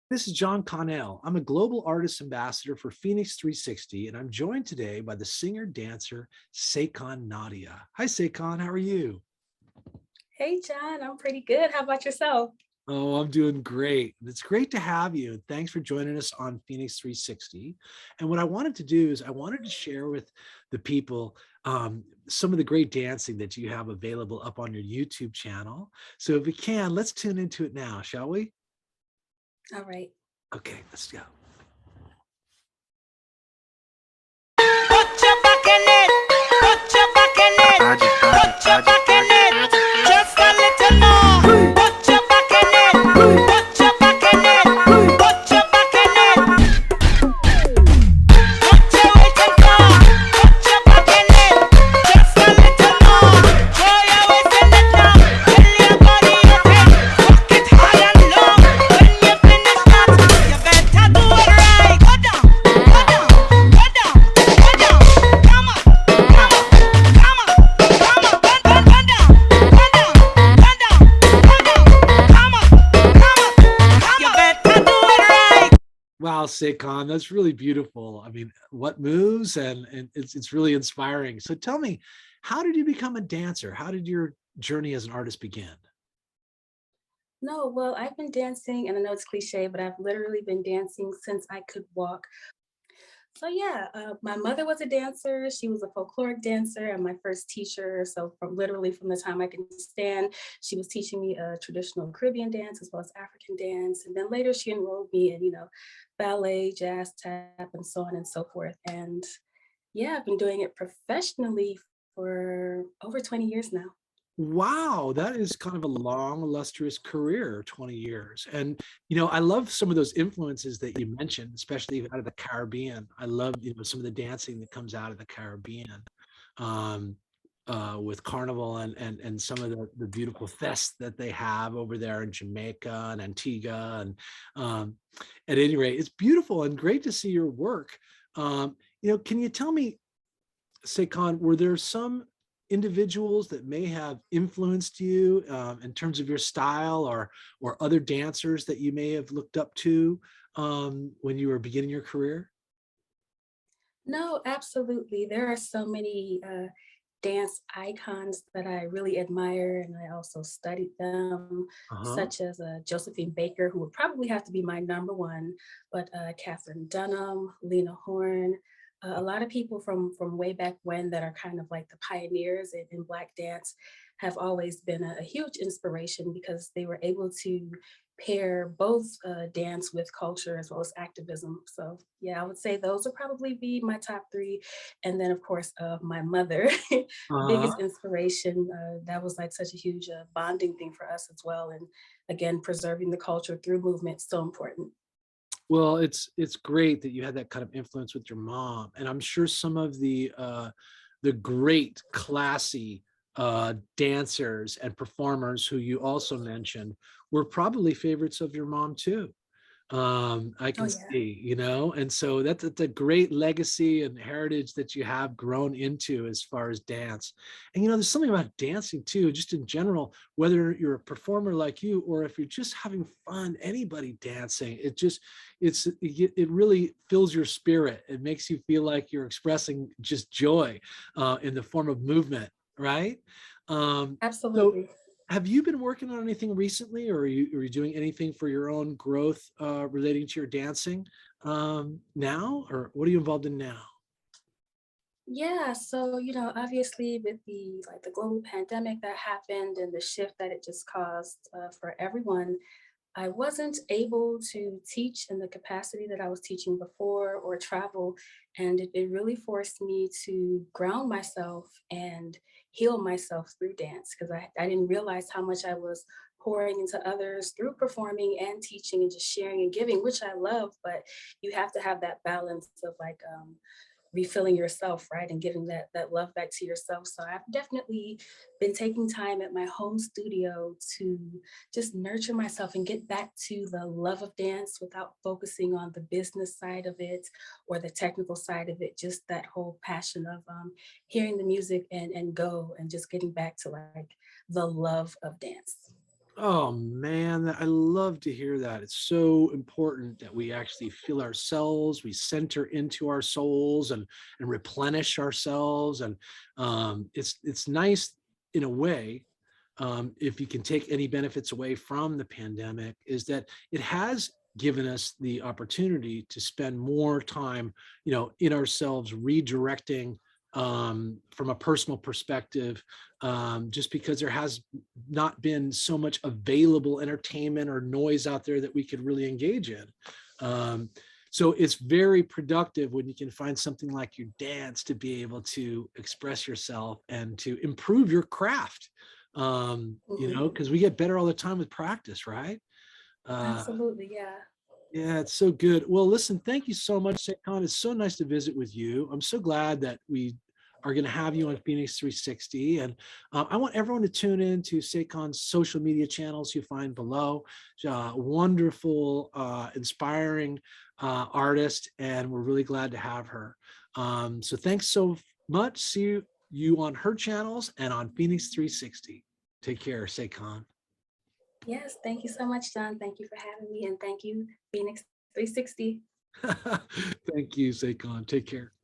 This is John Connell. I'm a global artist ambassador for Phoenix 360, and I'm joined today by the singer-dancer SAYCON Nadia. Hi, SAYCON. How are you? Hey John, I'm pretty good. How about yourself? Oh, I'm doing great. It's great to have you. Thanks for joining us on Phoenix 360. And what I wanted to do is I wanted to share with the people some of the great dancing that you have available up on your YouTube channel. So if we can, let's tune into it now, shall we? All right. Okay, let's go. Put your back in it. Put your back in it. Put your back in it. Just a little more. Put your back in it. Put your back in it. Put your back in it. What you waiting for? Put your back in it. Just a little more. Throw your waist in it now. Tell your body you can rock it high and low. When you finish that, you better do it right. Go down, go down, go down, go down. Come on, come on, come on, come on. Go down, go down, go down, go down. Come on, come on, you better do it right. Wow, SAYCON, that's really beautiful. I mean, what moves and it's really inspiring. So tell me, how did you become a dancer? How did your journey as an artist begin? No, well, I've been dancing, and I know it's cliche, but I've literally been dancing since I could walk. So yeah, my mother was a dancer. She was a folkloric dancer and my first teacher. So from literally from the time I can stand, she was teaching me traditional Caribbean dance as well as African dance. And then later she enrolled me in, ballet, jazz, tap, and so on and so forth. And yeah, I've been doing it professionally for over 20 years now. Wow, that is kind of a long, illustrious career, 20 years. And, I love some of those influences that you mentioned, especially out of the Caribbean. I love, some of the dancing that comes out of the Caribbean. Um, with Carnival and some of the beautiful fests that they have over there in Jamaica and Antigua. And at any rate, it's beautiful and great to see your work. Can you tell me, Sekon, were there some individuals that may have influenced you in terms of your style or other dancers that you may have looked up to when you were beginning your career? No, absolutely. There are so many dance icons that I really admire, and I also studied them, Uh-huh. such as Josephine Baker, who would probably have to be my number one, but Catherine Dunham, Lena Horne, a lot of people from way back when that are kind of like the pioneers in Black dance have always been a huge inspiration because they were able to pair both dance with culture as well as activism. So yeah, I would say those would probably be my top three. And then of course, my mother, Uh-huh. biggest inspiration. That was like such a huge bonding thing for us as well. And again, preserving the culture through movement, so important. Well, it's great that you had that kind of influence with your mom, and I'm sure some of the great classy dancers and performers who you also mentioned were probably favorites of your mom too. I Oh can yeah. see, and so that's a great legacy and heritage that you have grown into as far as dance. And there's something about dancing too, just in general, whether you're a performer like you or if you're just having fun, anybody dancing, it really fills your spirit. It makes you feel like you're expressing just joy in the form of movement, right? Um, so Absolutely. have you been working on anything recently, or are you doing anything for your own growth relating to your dancing now, or what are you involved in now? Yeah, so obviously with the global pandemic that happened and the shift that it just caused for everyone, I wasn't able to teach in the capacity that I was teaching before or travel. And it really forced me to ground myself and heal myself through dance because I didn't realize how much I was pouring into others through performing and teaching and just sharing and giving, which I love. But you have to have that balance of like, refilling yourself, right, and giving that love back to yourself. So I've definitely been taking time at my home studio to just nurture myself and get back to the love of dance without focusing on the business side of it or the technical side of it. Just that whole passion of hearing the music and go and just getting back to like the love of dance. Oh man, I love to hear that. It's so important that we actually feel ourselves, we center into our souls and replenish ourselves. And it's nice in a way, if you can take any benefits away from the pandemic, is that it has given us the opportunity to spend more time, in ourselves, redirecting from a personal perspective, just because there has not been so much available entertainment or noise out there that we could really engage in. Um, so it's very productive when you can find something like your dance to be able to express yourself and to improve your craft. Mhm. Because we get better all the time with practice, right? Uh, Absolutely, yeah. yeah, it's so good. Well, listen, thank you so much, SAYCON. It's so nice to visit with you. I'm so glad that we are going to have you on Phoenix 360. And I want everyone to tune in to SAYCON's social media channels you find below. Wonderful, inspiring artist, and we're really glad to have her. So thanks so much. See you on her channels and on Phoenix 360. Take care, SAYCON. Yes, thank you so much, John. Thank you for having me, and thank you, Phoenix 360. Thank you, SAYCON. Take care.